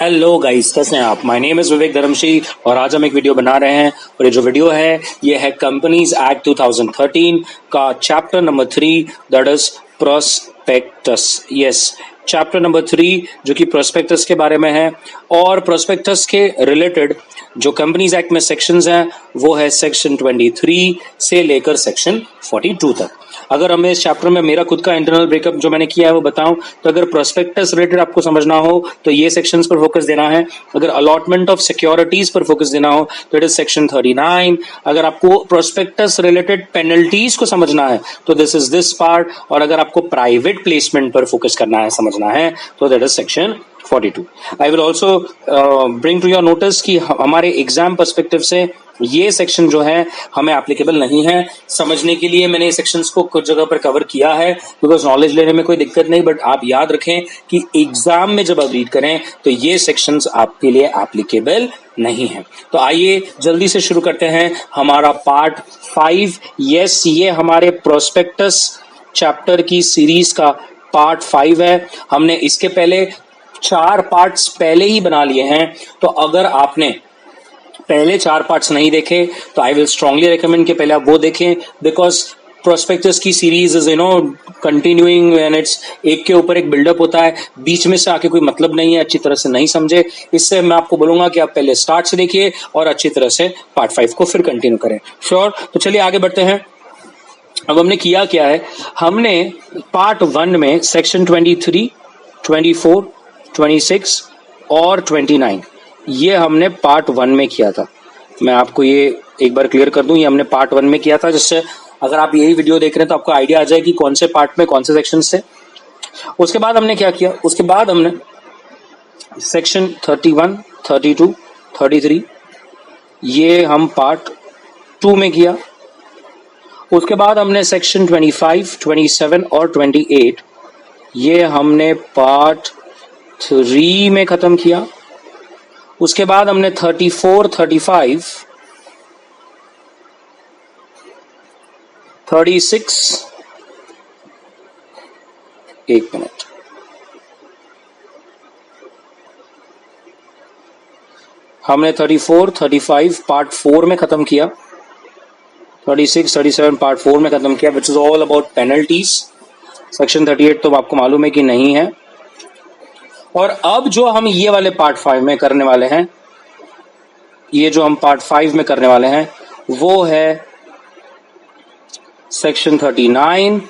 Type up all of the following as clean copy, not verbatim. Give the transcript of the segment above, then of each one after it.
Hello guys, कैसे हैं आप? माय नेम इज विवेक धर्मशी और आज हम एक वीडियो बना रहे हैं और ये जो वीडियो है ये है कंपनीज एक्ट 2013 का chapter number 3 that is prospectus. Yes, chapter number 3 जो कि प्रोस्पेक्टस के बारे में है और प्रोस्पेक्टस के रिलेटेड जो कंपनीज एक्ट में सेक्शंस हैं वो है सेक्शन 23 से लेकर सेक्शन 42 तक। अगर हमें इस चैप्टर में मेरा खुद का इंटरनल ब्रेकअप जो मैंने किया है वो बताऊं तो अगर प्रोस्पेक्टस रिलेटेड आपको समझना हो तो ये सेक्शंस पर फोकस देना है। अगर अलॉटमेंट ऑफ सिक्योरिटीज पर फोकस देना हो तो इट इज सेक्शन 39। अगर आपको प्रोस्पेक्टस रिलेटेड पेनल्टीज को समझना है तो दिस इज दिस पार्ट। और अगर आपको प्राइवेट प्लेसमेंट पर फोकस करना है, समझना है, तो that is section 42। I will also bring to your notice कि हमारे एग्जाम पर्सपेक्टिव से ये सेक्शन जो है हमें एप्लीकेबल नहीं है। समझने के लिए मैंने सेक्शंस को कुछ जगह पर कवर किया है बिकॉज नॉलेज लेने में कोई दिक्कत नहीं, बट आप याद रखें कि एग्जाम में जब आप रीड करें तो ये सेक्शंस आपके लिए एप्लीकेबल नहीं है। तो आइए जल्दी से शुरू करते हैं हमारा पार्ट 5। यस, ये हमारे प्रोस्पेक्टस चैप्टर की सीरीज का पार्ट 5 है। हमने इसके पहले 4 पार्ट्स पहले ही बना लिए हैं, तो अगर आपने पहले 4 पार्ट्स नहीं देखे तो आई विल स्ट्रांगली रिकमेंड कि पहले आप वो देखें बिकॉज प्रोस्पेक्टस की series is continuing and it's एक के ऊपर एक बिल्डअप होता है, बीच में से आके कोई मतलब नहीं है, अच्छी तरह से नहीं समझे। इससे मैं आपको बोलूंगा कि आप पहले स्टार्ट से देखिए और अच्छी तरह से पार्ट 5 को फिर कंटिन्यू करें। श्योर? तो चलिए आगे बढ़ते हैं। अब हमने किया क्या है, हमने पार्ट 1 में सेक्शन 23, 24, 26 और 29 ये हमने पार्ट 1 में किया था। मैं आपको ये एक बार क्लियर कर दूं, ये हमने पार्ट 1 में किया था, जिससे अगर आप यही वीडियो देख रहे हैं तो आपको आइडिया आ जाए कि कौन से पार्ट में कौन से सेक्शंस थे। उसके बाद हमने क्या किया, उसके बाद हमने सेक्शन 31, 32, 33 ये हम पार्ट 2 में किया। उसके बाद हमने सेक्शन 25, 27 और 28 ये हमने पार्ट 3 में खत्म किया। उसके बाद हमने 34, 35, 36 एक मिनट, हमने 34, 35 पार्ट 4 में खत्म किया, 36, 37 पार्ट 4 में खत्म किया, which is all about penalties. Section 38 तो आपको मालूम है कि नहीं है। और अब जो हम ये वाले पार्ट 5 में करने वाले हैं, ये जो हम पार्ट 5 में करने वाले हैं वो है section 39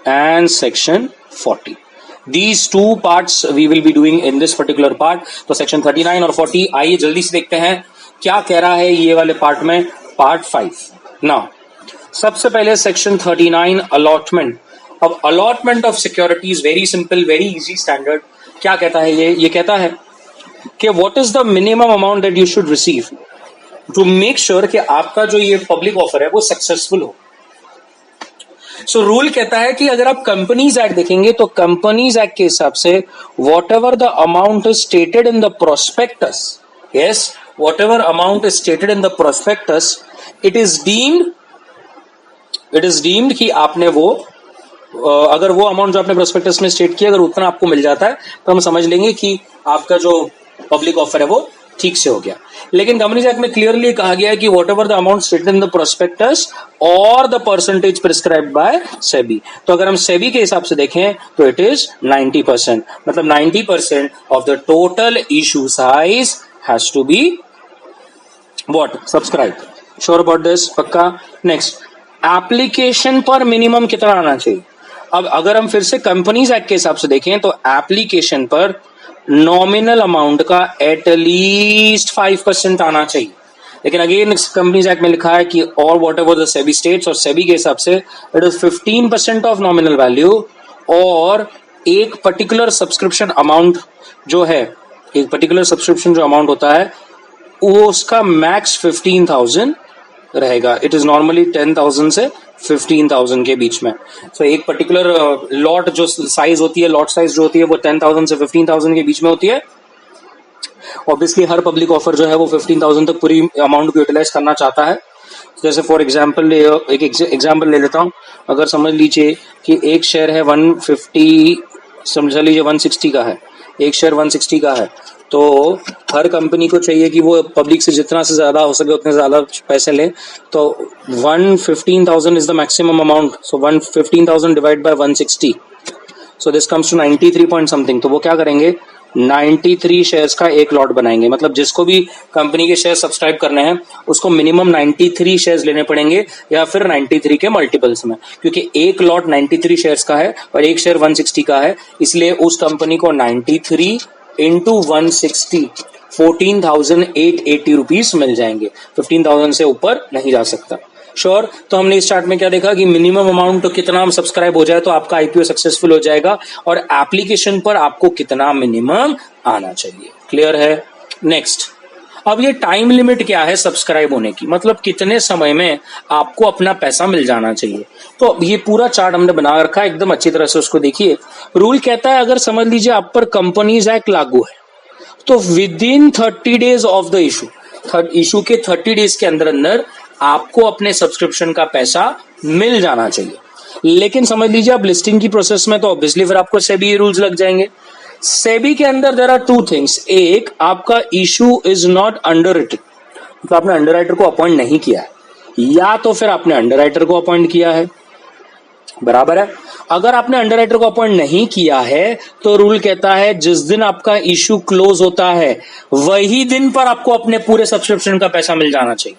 and section 40। These 2 parts we will be doing in this particular part। तो सेक्शन 39 और 40 आइए जल्दी से देखते हैं क्या कह रहा है ये वाले पार्ट में, पार्ट 5। नाउ सबसे पहले सेक्शन 39 अलॉटमेंट। अब allotment of securities very simple, very easy, standard. क्या कहता है ये कहता है कि what is the minimum amount that you should receive to make sure कि आपका जो ये पब्लिक ऑफर है वो सक्सेसफुल हो। सो रूल कहता है कि अगर आप कंपनीज एक्ट देखेंगे तो कंपनीज एक्ट के हिसाब से what ever the amount is stated in the prospectus, yes, what ever amount is stated in the prospectus, it is deemed कि आपने वो अगर वो अमाउंट जो आपने प्रोस्पेक्टस में स्टेट किया अगर उतना आपको मिल जाता है तो हम समझ लेंगे कि आपका जो पब्लिक ऑफर है वो ठीक से हो गया। लेकिन कंपनीज एक्ट में क्लियरली कहा गया है कि whatever the amount stated in the prospectus और the percentage prescribed by SEBI. तो अगर हम सेबी के हिसाब से देखें तो इट इज 90%, मतलब 90% of the total issue size has to be what, subscribe. Sure about this? पक्का? नेक्स्ट, एप्लीकेशन पर मिनिमम कितना आना चाहिए। अब अगर हम फिर से कंपनीज एक्ट के हिसाब से देखें तो एप्लीकेशन पर नॉमिनल अमाउंट का एटलीस्ट 5% आना चाहिए। लेकिन अगेन कंपनीज एक्ट में लिखा है कि और what ever the SEBI states, और सेबी के हिसाब से it is 15% of nominal value, और एक पर्टिकुलर सब्सक्रिप्शन अमाउंट जो है, एक पर्टिकुलर सब्सक्रिप्शन जो अमाउंट होता है वो उसका मैक्स 15,000 रहेगा। इट इज नॉर्मली 10,000 से 15,000 के बीच में। तो एक पर्टिकुलर लॉट जो साइज होती है, लॉट साइज जो होती है वो 10,000 से 15,000 के बीच में होती है। ऑब्वियसली हर पब्लिक ऑफर जो है वो 15,000 तक पूरी अमाउंट को यूटिलाइज करना चाहता है। जैसे फॉर एग्जाम्पल एक एग्जाम्पल ले लेता हूं, अगर समझ लीजिए कि एक शेयर है 150, समझ लीजिए 160 का है, एक शेयर 160 का है, तो हर कंपनी को चाहिए कि वो पब्लिक से जितना से ज्यादा हो सके उतने ज्यादा पैसे ले, तो 115,000 is the maximum amount, so 115,000 divide by 160, so this comes to 93 point something. तो वो क्या करेंगे, 93 शेयर्स का एक लॉट बनाएंगे, मतलब जिसको भी कंपनी के शेयर सब्सक्राइब करने हैं उसको मिनिमम 93 शेयर्स लेने पड़ेंगे या फिर 93 के मल्टीपल्स में, क्योंकि एक लॉट 93 शेयर्स का है और एक शेयर 160 का है, इसलिए उस कंपनी को 93 इंटू 160 14,880 रुपीज मिल जाएंगे। 15,000 से ऊपर नहीं जा सकता। श्योर। तो हमने इस चार्ट में क्या देखा कि मिनिमम अमाउंट तो कितना सब्सक्राइब हो जाए तो आपका आईपीओ सक्सेसफुल हो जाएगा, और एप्लीकेशन पर आपको कितना मिनिमम आना चाहिए। क्लियर है? नेक्स्ट, अब ये टाइम लिमिट क्या है सब्सक्राइब होने की, मतलब कितने समय में आपको अपना पैसा मिल जाना चाहिए। तो ये पूरा चार्ट हमने बना रखा है, एकदम अच्छी तरह से उसको देखिए। रूल कहता है अगर समझ लीजिए आप पर कंपनीज एक्ट लागू है तो with in 30 days of the issue के 30 डेज के अंदर अंदर आपको अपने सब्सक्रिप्शन का पैसा मिल जाना चाहिए। लेकिन समझ लीजिए आप लिस्टिंग की प्रोसेस में, तो ऑब्वियसली फिर आपको सेबी रूल्स लग जाएंगे। सेबी के अंदर देयर आर टू थिंग्स, एक आपका इशू इज नॉट अंडरराइटेड, तो आपने अंडरराइटर को अपॉइंट नहीं किया है, या तो फिर आपने अंडरराइटर को अपॉइंट किया है, बराबर है। अगर आपने अंडरराइटर को अपॉइंट नहीं किया है तो रूल कहता है जिस दिन आपका इशू क्लोज होता है वही दिन पर आपको अपने पूरे सब्सक्रिप्शन का पैसा मिल जाना चाहिए।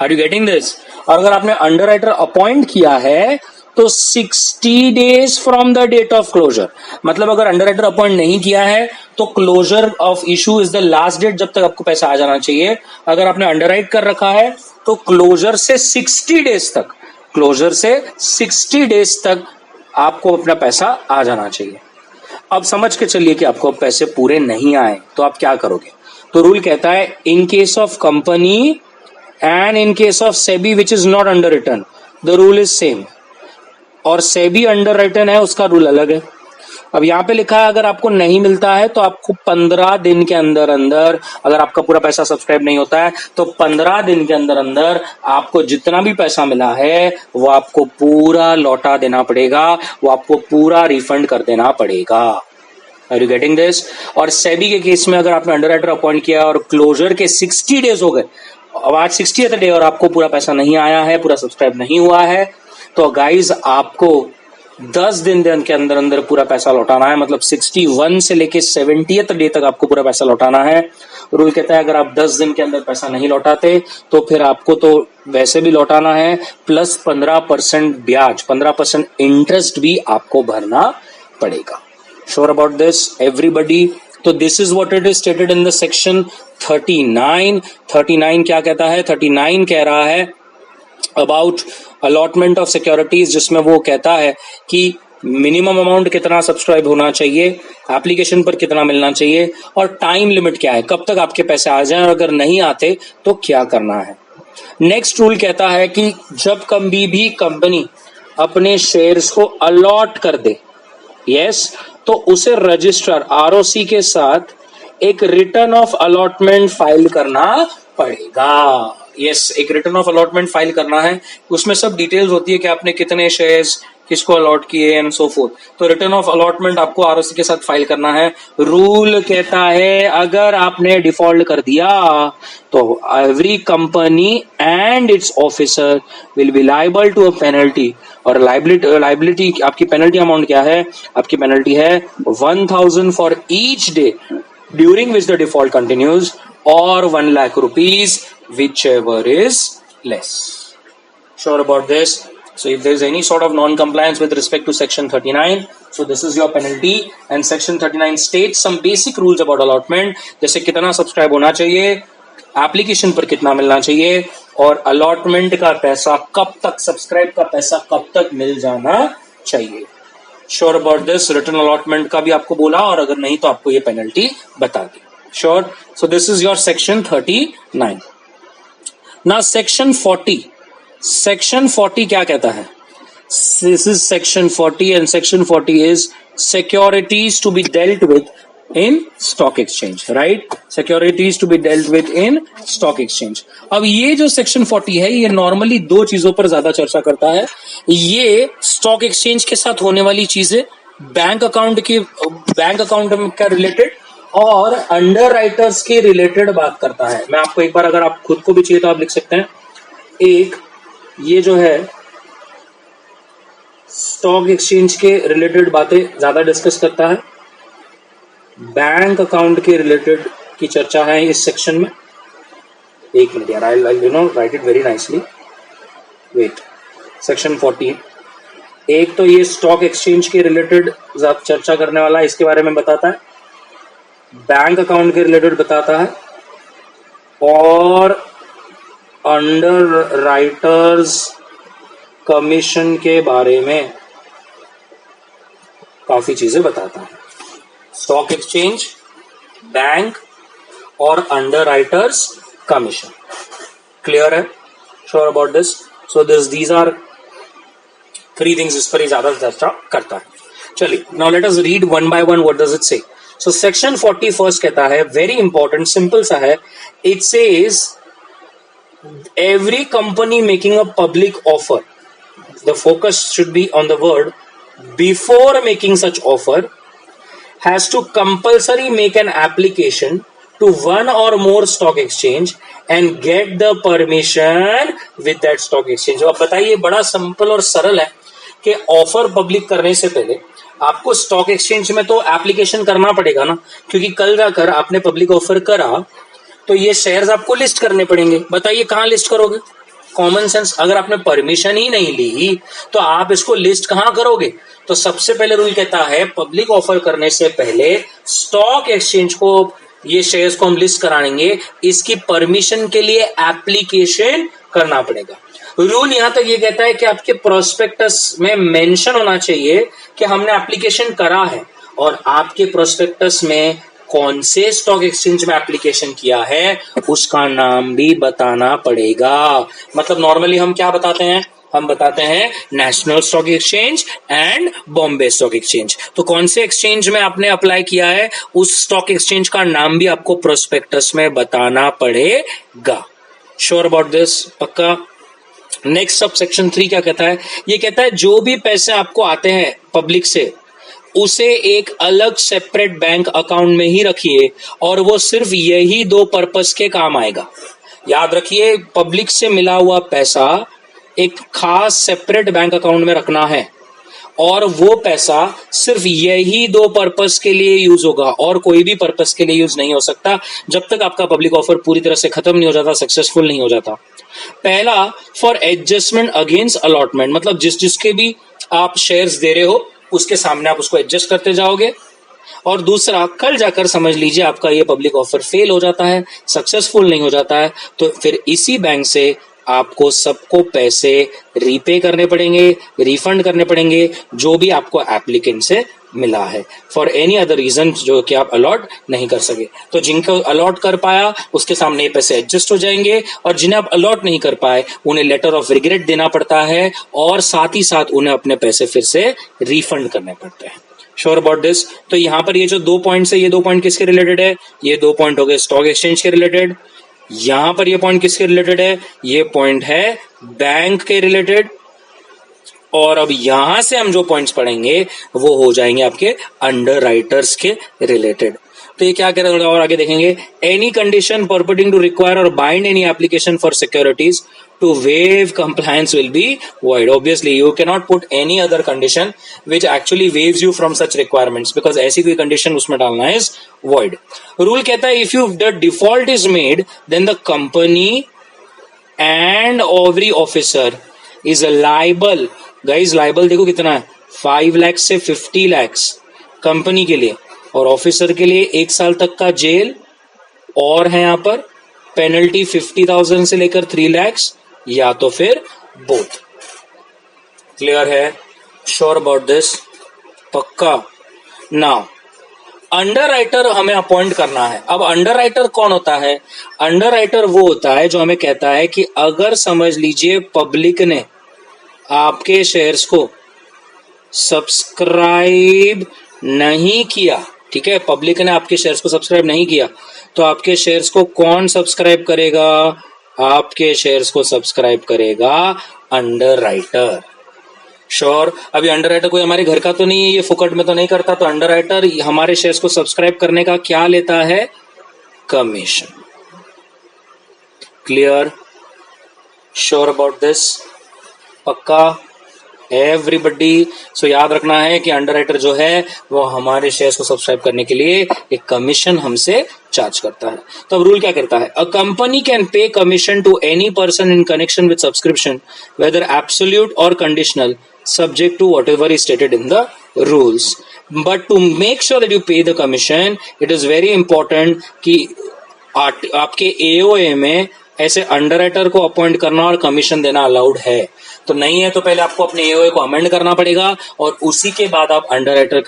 Are you getting this? और अगर आपने अंडरराइटर अपॉइंट किया है तो 60 days from the date of closure, मतलब अगर अंडरराइटर अपॉइंट नहीं किया है तो closure of issue is the last date जब तक आपको पैसा आ जाना चाहिए। अगर आपने अंडरराइट कर रखा है तो क्लोजर से 60 डेज तक, क्लोजर से 60 डेज तक आपको अपना पैसा आ जाना चाहिए। अब समझ के चलिए कि आपको पैसे पूरे नहीं आए तो आप क्या करोगे। तो रूल कहता है in case of company and in case of SEBI which is not underwritten the rule is same, और SEBI underwritten है उसका रूल अलग है। अब यहाँ पे लिखा है अगर आपको नहीं मिलता है तो आपको 15 दिन के अंदर अंदर, अगर आपका पूरा पैसा सब्सक्राइब नहीं होता है तो 15 दिन के अंदर अंदर आपको जितना भी पैसा मिला है वो आपको पूरा लौटा देना पड़ेगा, वो आपको पूरा रिफंड कर देना पड़ेगा। Are you getting this? और सेबी के केस में अगर आपने अंडरराइटर अपॉइंट किया और क्लोजर के 60 डेज हो गए, अब आज 60th डे और आपको पूरा पैसा नहीं आया है, पूरा सब्सक्राइब नहीं हुआ है, तो गाइज आपको 10 दिन के अंदर अंदर पूरा पैसा लौटाना है, मतलब 61 से लेके 70th डे तक आपको पूरा पैसा लौटाना है। रूल कहता है अगर आप 10 दिन के अंदर पैसा नहीं लौटाते तो फिर आपको तो वैसे भी लौटाना है, प्लस 15% ब्याज, 15% इंटरेस्ट भी आपको भरना पड़ेगा। Sure about this everybody? तो this is what it is stated in the section 39। 39 क्या कहता है? 39 कह रहा है अबाउट अलॉटमेंट ऑफ सिक्योरिटीज, जिसमें वो कहता है कि मिनिमम अमाउंट कितना सब्सक्राइब होना चाहिए, एप्लीकेशन पर कितना मिलना चाहिए, और टाइम लिमिट क्या है, कब तक आपके पैसे आ जाएं, और अगर नहीं आते तो क्या करना है। नेक्स्ट रूल कहता है कि जब कभी भी कंपनी अपने शेयर्स को अलॉट कर दे, यस, तो उसे रजिस्ट्रार आरओसी के साथ एक रिटर्न ऑफ अलॉटमेंट फाइल करना पड़ेगा। यस, एक रिटर्न ऑफ अलॉटमेंट फाइल करना है, उसमें सब डिटेल्स होती है कि आपने कितने शेयर्स किसको अलॉट किए एंड सो फोर्थ। तो रिटर्न ऑफ अलॉटमेंट आपको आरओसी के साथ फाइल करना है। रूल कहता है अगर आपने डिफॉल्ट कर दिया तो every company and its officer will be liable to a penalty, और लाइबिलिटी आपकी पेनल्टी अमाउंट क्या है? आपकी पेनल्टी है 1000 for each day during which the default continues, और 1 lakh rupees whichever is less. Sure about this? So if there is any sort of non-compliance with respect to section 39, so this is your penalty, and section 39 states some basic rules about allotment, जैसे कितना subscribe होना चाहिए, application पर कितना मिलना चाहिए, और allotment का पैसा कब तक, सब्सक्राइब का पैसा कब तक मिल जाना चाहिए। Sure about this? Return allotment का भी आपको बोला, और अगर नहीं तो आपको ये पेनल्टी बता दी। Sure? So this is your section 39। Now section 40. Section 40 क्या कहता है? This is section 40, and section 40 is securities to be dealt with in stock exchange, right? Securities to be dealt with in stock exchange. अब ये जो section 40 है ये normally 2 चीजों पर ज्यादा चर्चा करता है। ये स्टॉक एक्सचेंज के साथ होने वाली चीजें, बैंक अकाउंट का रिलेटेड, और अंडर राइटर्स के रिलेटेड बात करता है। मैं आपको एक बार, अगर आप खुद को भी चाहिए तो आप लिख सकते हैं। एक ये जो है स्टॉक एक्सचेंज के रिलेटेड बातें ज्यादा डिस्कस करता है, बैंक अकाउंट के रिलेटेड की चर्चा है इस सेक्शन में। एक मिनट यार, I write it very nicely, wait. Section 14, एक तो ये स्टॉक एक्सचेंज के रिलेटेड चर्चा करने वाला है, इसके बारे में बताता है, बैंक अकाउंट के रिलेटेड बताता है, और अंडर राइटर्स कमीशन के बारे में काफी चीजें बताता है। स्टॉक एक्सचेंज, बैंक और अंडर राइटर्स कमीशन। क्लियर है? Sure about this? So these are 3 things इस पर ही ज्यादा चर्चा करता है। चलिए, now let us read one by one what does it say. So section 41 कहता है, वेरी इंपॉर्टेंट, सिंपल सा है। It says every company making a public offer, the focus should be on the word before making such offer, has to compulsory make an application to one or more stock exchange and get the permission with that stock exchange। अब बताइए, बड़ा simple और सरल है कि offer public करने से पहले आपको स्टॉक एक्सचेंज में तो एप्लीकेशन करना पड़ेगा ना, क्योंकि कल जाकर आपने पब्लिक ऑफर करा तो ये शेयर्स आपको लिस्ट करने पड़ेंगे। बताइए कहाँ लिस्ट करोगे? कॉमन सेंस, अगर आपने परमिशन ही नहीं ली तो आप इसको लिस्ट कहाँ करोगे? तो सबसे पहले रूल कहता है, पब्लिक ऑफर करने से पहले स्टॉक एक्सचेंज को ये शेयर्स को हम लिस्ट कराएंगे, इसकी परमिशन के लिए एप्लीकेशन करना पड़ेगा। रूल यहां तक ये कहता है कि आपके प्रोस्पेक्टस में मेंशन होना चाहिए कि हमने एप्लीकेशन करा है, और आपके प्रोस्पेक्टस में कौन से स्टॉक एक्सचेंज में एप्लीकेशन किया है उसका नाम भी बताना पड़ेगा। मतलब नॉर्मली हम क्या बताते हैं? हम बताते हैं national stock exchange and Bombay stock exchange. तो कौन से एक्सचेंज में आपने अप्लाई किया है उस स्टॉक एक्सचेंज का नाम भी आपको प्रोस्पेक्टस में बताना पड़ेगा। Sure about this? पक्का? नेक्स्ट सब सेक्शन 3 क्या कहता है? ये कहता है जो भी पैसे आपको आते हैं पब्लिक से उसे एक अलग सेपरेट बैंक अकाउंट में ही रखिए, और वो सिर्फ यही 2 पर्पस के काम आएगा। याद रखिए, पब्लिक से मिला हुआ पैसा एक खास सेपरेट बैंक अकाउंट में रखना है, और वो पैसा सिर्फ यही 2 पर्पस के लिए यूज होगा, और कोई भी पर्पस के लिए यूज नहीं हो सकता जब तक आपका पब्लिक ऑफर पूरी तरह से खत्म नहीं हो जाता, सक्सेसफुल नहीं हो जाता। पहला, फॉर एडजस्टमेंट अगेंस्ट अलॉटमेंट, मतलब जिसके भी आप शेयर्स दे रहे हो उसके सामने आप उसको एडजस्ट करते जाओगे। और दूसरा, कल जाकर समझ लीजिए आपका ये पब्लिक ऑफर फेल हो जाता है, सक्सेसफुल नहीं हो जाता है, तो फिर इसी बैंक से आपको सबको पैसे रीपे करने पड़ेंगे, रिफंड करने पड़ेंगे, जो भी आपको एप्लीकेंट से मिला है, फॉर एनी अदर रीजन जो कि आप अलॉट नहीं कर सके। तो जिनको अलॉट कर पाया उसके सामने ये पैसे एडजस्ट हो जाएंगे, और जिन्हें आप अलॉट नहीं कर पाए उन्हें लेटर ऑफ रिग्रेट देना पड़ता है, और साथ ही साथ उन्हें अपने पैसे फिर से रिफंड करने पड़ते हैं। Sure about this? तो यहां पर ये जो 2 पॉइंट्स है, ये 2 पॉइंट किसके रिलेटेड है? ये 2 पॉइंट हो गए स्टॉक एक्सचेंज के रिलेटेड। यहां पर ये पॉइंट किसके रिलेटेड है? ये पॉइंट है बैंक के रिलेटेड। और अब यहां से हम जो पॉइंट्स पढ़ेंगे वो हो जाएंगे आपके अंडर राइटर्स के रिलेटेड। तो ये क्या कह रहा है और आगे देखेंगे, any condition permitting to require और bind any application for securities to waive compliance will be void. Obviously you cannot put any other condition which actually waives you from such requirements, because ऐसी कोई condition उसमें डालना is void. Rule कहता है if you the default is made then the company and every officer is liable. Guys liable देखो कितना है, 5 लाख से 50 लाख कंपनी के लिए, और ऑफिसर के लिए 1 साल तक का जेल, और है यहाँ पर पेनल्टी 50,000 से लेकर 3 लाख, या तो फिर बोथ। क्लियर है? Sure about this? पक्का? नाउ अंडर राइटर हमें अपॉइंट करना है। अब अंडर राइटर कौन होता है? अंडर राइटर वो होता है जो हमें कहता है कि अगर समझ लीजिए पब्लिक ने आपके शेयर्स को सब्सक्राइब नहीं किया, ठीक है, पब्लिक ने आपके शेयर्स को सब्सक्राइब नहीं किया, तो आपके शेयर्स को कौन सब्सक्राइब करेगा? आपके शेयर्स को सब्सक्राइब करेगा अंडर राइटर। श्योर। अभी अंडरराइटर कोई हमारे घर का तो नहीं है, ये फुकट में तो नहीं करता, तो अंडरराइटर हमारे शेयर्स को सब्सक्राइब करने का क्या लेता है? Commission. Clear? Sure about this? पक्का? एवरीबडी? सो याद रखना है कि अंडरराइटर जो है वो हमारे शेयर्स को सब्सक्राइब करने के लिए एक कमीशन हमसे चार्ज करता है। तो अब रूल क्या करता है? A company can pay commission to any person in connection with subscription whether absolute और conditional subject to whatever is stated in the rules. But to make sure that you pay the commission, it is very important कि आपके AOA में ऐसे underwriter को appoint करना और commission देना allowed है। तो नहीं है तो पहले आपको अपने AOA को अमेंड करना पड़ेगा और उसी के बाद आप अंडरराइटर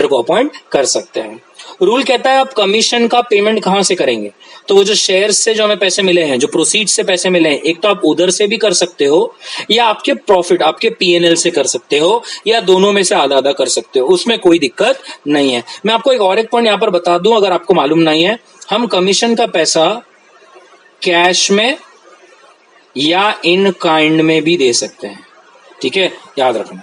को अपॉइंट कर सकते हैं। रूल कहता है आप कमीशन का पेमेंट कहां से करेंगे? तो वो जो शेयर्स से जो हमें पैसे मिले हैं, जो प्रोसीड से पैसे मिले हैं, एक तो आप उधर से भी कर सकते हो या आपके प्रॉफिट आपके P&L से कर सकते हो या दोनों में से आधा आधा कर सकते हो, उसमें कोई दिक्कत नहीं है। मैं आपको एक पॉइंट यहां पर बता दूं अगर आपको मालूम नहीं है, हम कमीशन का पैसा कैश में या इन काइंड में भी दे सकते हैं। ठीक है, याद रखना।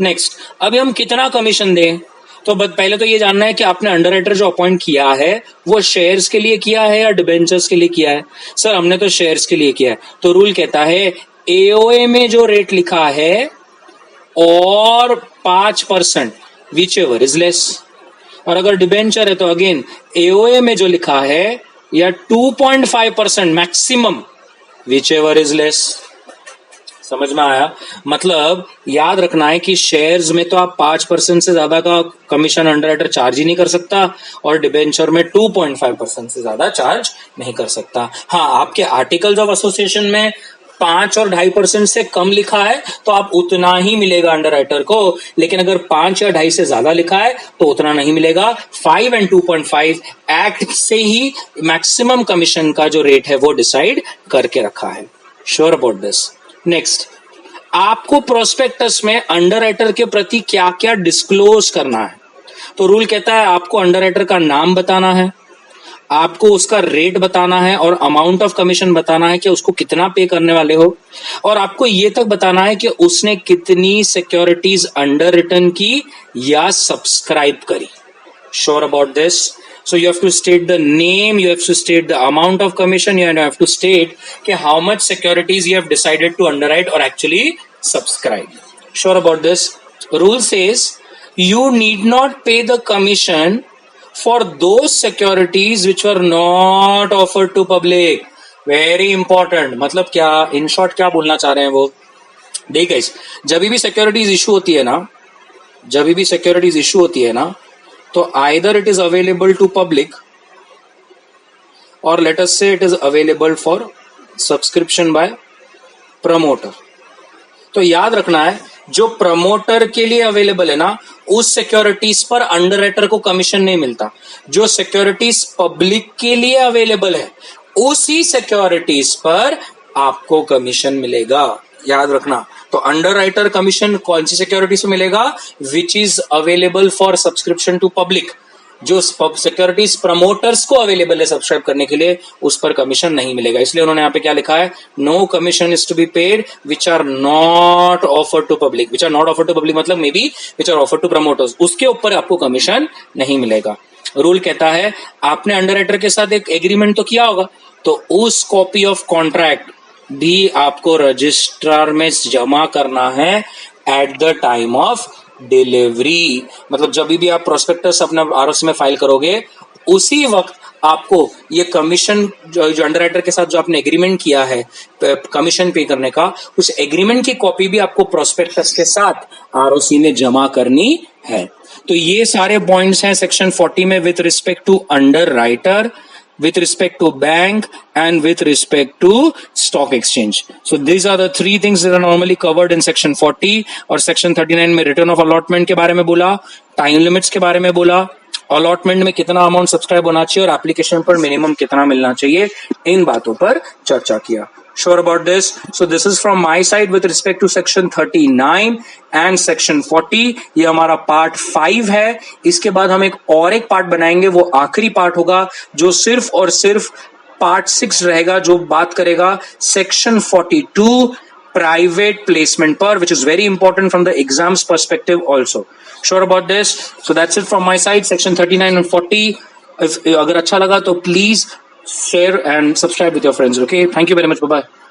नेक्स्ट, अभी हम कितना कमीशन दें? तो पहले तो ये जानना है कि आपने अंडरराइटर जो अपॉइंट किया है वो शेयर्स के लिए किया है या डिबेंचर्स के लिए किया है? सर हमने तो शेयर्स के लिए किया है। तो रूल कहता है AOA में जो रेट लिखा है और 5% विच एवर इज लेस, और अगर डिबेंचर है तो अगेन AOA में जो लिखा है या 2.5% maximum which ever is less. समझ में आया? मतलब याद रखना है कि शेयर्स में तो आप 5% से ज्यादा का कमीशन अंडरराइटर चार्ज ही नहीं कर सकता और डिबेंचर में 2.5% से ज्यादा चार्ज नहीं कर सकता। हाँ, आपके आर्टिकल्स ऑफ एसोसिएशन में 5 और 2.5% से कम लिखा है तो आप उतना ही मिलेगा अंडरराइटर को, लेकिन अगर 5 या 2.5 से ज्यादा लिखा है तो उतना नहीं मिलेगा। 5 और 2.5 एक्ट से ही मैक्सिमम कमीशन का जो रेट है वो डिसाइड करके रखा है। Sure about this? नेक्स्ट, आपको प्रोस्पेक्टस में अंडरराइटर के प्रति क्या क्या डिस्क्लोज करना है? तो रूल कहता है आपको अंडरराइटर का नाम बताना है, आपको उसका रेट बताना है और अमाउंट ऑफ कमीशन बताना है कि उसको कितना पे करने वाले हो, और आपको ये तक बताना है कि उसने कितनी सिक्योरिटीज अंडर रिटर्न की या सब्सक्राइब करी। Sure about this? So you have to state the name, you have to state the amount of commission, you have to state कि how much securities you have decided to underwrite or actually subscribe. Sure about this? Rule says you need not pay the commission for those securities which were not offered to public. Very important. मतलब क्या, in short क्या बोलना चाह रहे हैं वो? देखिए guys, जब भी सिक्योरिटीज इशू होती है ना, तो either it is available to public or let us say it is available for subscription by promoter. तो याद रखना है जो प्रमोटर के लिए अवेलेबल है ना, उस सिक्योरिटीज पर अंडरराइटर को कमीशन नहीं मिलता। जो सिक्योरिटीज पब्लिक के लिए अवेलेबल है उसी सिक्योरिटीज पर आपको कमीशन मिलेगा। याद रखना। तो अंडरराइटर कमीशन कौन सी सिक्योरिटी से मिलेगा? Which is available for subscription to public. जो सिक्योरिटीज प्रमोटर्स को अवेलेबल है सब्सक्राइब करने के लिए, उस पर कमीशन नहीं मिलेगा। इसलिए उन्होंने यहाँ पे क्या लिखा है? No commission is to be paid which are not offered to public. Which are not offered to public मतलब may be which are offered to promoters, उसके ऊपर आपको कमीशन नहीं मिलेगा। रूल कहता है आपने अंडरराइटर के साथ एक एग्रीमेंट तो किया होगा, तो उस कॉपी ऑफ कॉन्ट्रैक्ट भी आपको रजिस्ट्रार में जमा करना है at the time of delivery. मतलब जब भी आप प्रोस्पेक्टस अपना आरओसी में फाइल करोगे उसी वक्त आपको ये कमीशन जो अंडरराइटर के साथ जो आपने एग्रीमेंट किया है कमीशन पे करने का, उस एग्रीमेंट की कॉपी भी आपको प्रोस्पेक्टस के साथ आरओसी में जमा करनी है। तो ये सारे पॉइंट्स हैं सेक्शन 40 में with respect to underwriter, with respect to bank and with respect to stock exchange. So these are the three things that are normally covered in section 40 और section 39 में return of allotment के बारे में बोला, time limits के बारे में बोला, अलॉटमेंट में कितना अमाउंट सब्सक्राइब होना चाहिए और एप्लीकेशन पर मिनिमम कितना मिलना चाहिए, इन बातों पर चर्चा किया। Sure about this? So this is from my side with respect to section 39 and section 40. ये हमारा पार्ट 5 है। इसके बाद हम एक पार्ट बनाएंगे, वो आखिरी पार्ट होगा जो सिर्फ और सिर्फ पार्ट 6 रहेगा, जो बात करेगा section 42 private placement per, which is very important from the exams perspective also. Sure about this? So that's it from my side, section 39 and 40. If agar acha laga, to please share and subscribe with your friends. Okay, thank you very much. Bye bye.